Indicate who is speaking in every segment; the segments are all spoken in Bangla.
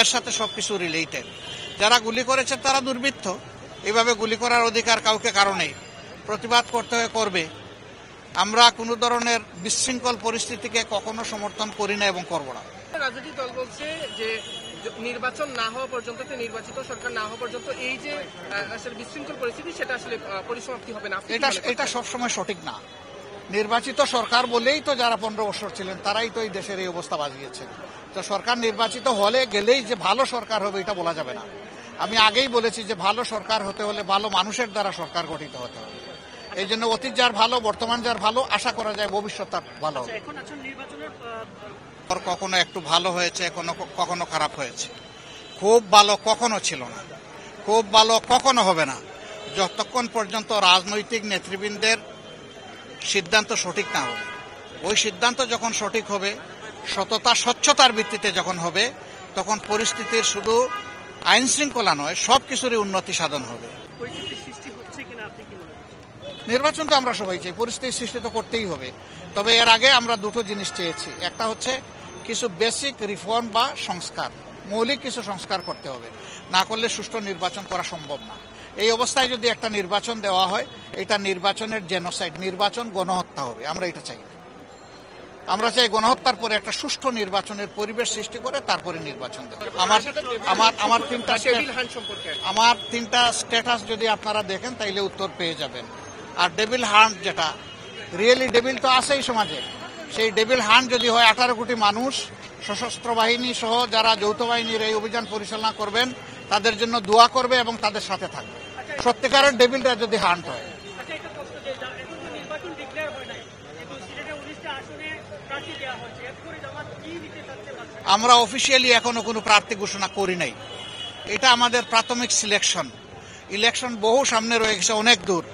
Speaker 1: এর সাথে সবকিছু রিলেটেড। যারা গুলি করেছে তারা দুর্বৃত্ত, এইভাবে গুলি করার অধিকার কাউকে কারণেই, প্রতিবাদ করতে হয়ে করবে। আমরা কোনো ধরনের বিশৃঙ্খল পরিস্থিতিকে কখনো সমর্থন করি না এবং করব না।
Speaker 2: রাজনৈতিক দল বলছে যে নির্বাচন না হওয়া পর্যন্ত, নির্বাচিত সরকার না হওয়া পর্যন্ত এই যে আসলে বিশৃঙ্খল পরিস্থিতি সেটা আসলে পরিসমাপ্তি হবে না।
Speaker 1: এটা সবসময় সঠিক না। নির্বাচিত সরকার বলেই তো যারা 15 বছর ছিলেন তারাই তো এই দেশের এই অবস্থা বাজিয়েছেন। তো সরকার নির্বাচিত হলে গেলেই যে ভালো সরকার হবে এটা বলা যাবে না। আমি আগেই বলেছি যে ভালো সরকার হতে হলে ভালো মানুষের দ্বারা সরকার গঠিত হতে হবে। এই জন্য অতীত যার ভালো, বর্তমান যার ভালো, আশা করা যায় ভবিষ্যৎ তার ভালো হবে। কখনো একটু ভালো হয়েছে, কখনো খারাপ হয়েছে। খুব ভালো কখনো ছিল না, খুব ভালো কখনো হবে না যতক্ষণ পর্যন্ত রাজনৈতিক নেতৃবৃন্দের সিদ্ধান্ত সঠিক না হবে। ওই সিদ্ধান্ত যখন সঠিক হবে, সততা স্বচ্ছতার ভিত্তিতে যখন হবে, তখন পরিস্থিতির শুধু আইন শৃঙ্খলা নয় সব কিছুরই উন্নতি সাধন হবে। নির্বাচন তো আমরা সবাই চাই, পরিস্থিতি সৃষ্টি তো করতেই হবে। তবে এর আগে আমরা দুটো জিনিস চেয়েছি। একটা হচ্ছে কিছু বেসিক রিফর্ম বা সংস্কার, মৌলিক কিছু সংস্কার করতে হবে, না করলে সুষ্ঠু নির্বাচন করা সম্ভব না। এই অবস্থায় যদি একটা নির্বাচন দেওয়া হয়, এটা নির্বাচনের জেনোসাইড, নির্বাচন গণহত্যা হবে। আমরা এটা চাই না। আমরা চাই গণহত্যার পরে একটা সুষ্ঠু নির্বাচনের পরিবেশ সৃষ্টি করে তারপরে নির্বাচন দেবে। আমার তিনটা স্ট্যাটাস যদি আপনারা দেখেন তাইলে উত্তর পেয়ে যাবেন। আর ডেভিল হান্ট, যেটা রিয়েলি ডেভিল তো আছেই সমাজে, সেই ডেভিল হান্ট যদি হয় 18 কোটি মানুষ, সশস্ত্র বাহিনী সহ যারা যৌথ বাহিনীর এই অভিযান পরিচালনা করবেন তাদের জন্য দোয়া করবে এবং তাদের সাথে থাকবে। সত্যিকারের ডেভিলটা যদি হান্ট হয়। আমরা অফিসিয়ালি এখনো কোনো প্রার্থী ঘোষণা করি নাই। এটা আমাদের প্রাথমিক সিলেকশন। ইলেকশন বহু সামনে রয়ে গেছে, অনেক দূর।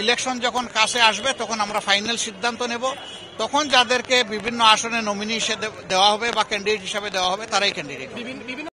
Speaker 1: ইলেকশন যখন কাছে আসবে তখন আমরা ফাইনাল সিদ্ধান্ত নেব। তখন যাদেরকে বিভিন্ন আসনে নমিনি হিসেবে দেওয়া হবে বা ক্যান্ডিডেট হিসেবে দেওয়া হবে তারাই ক্যান্ডিডেট।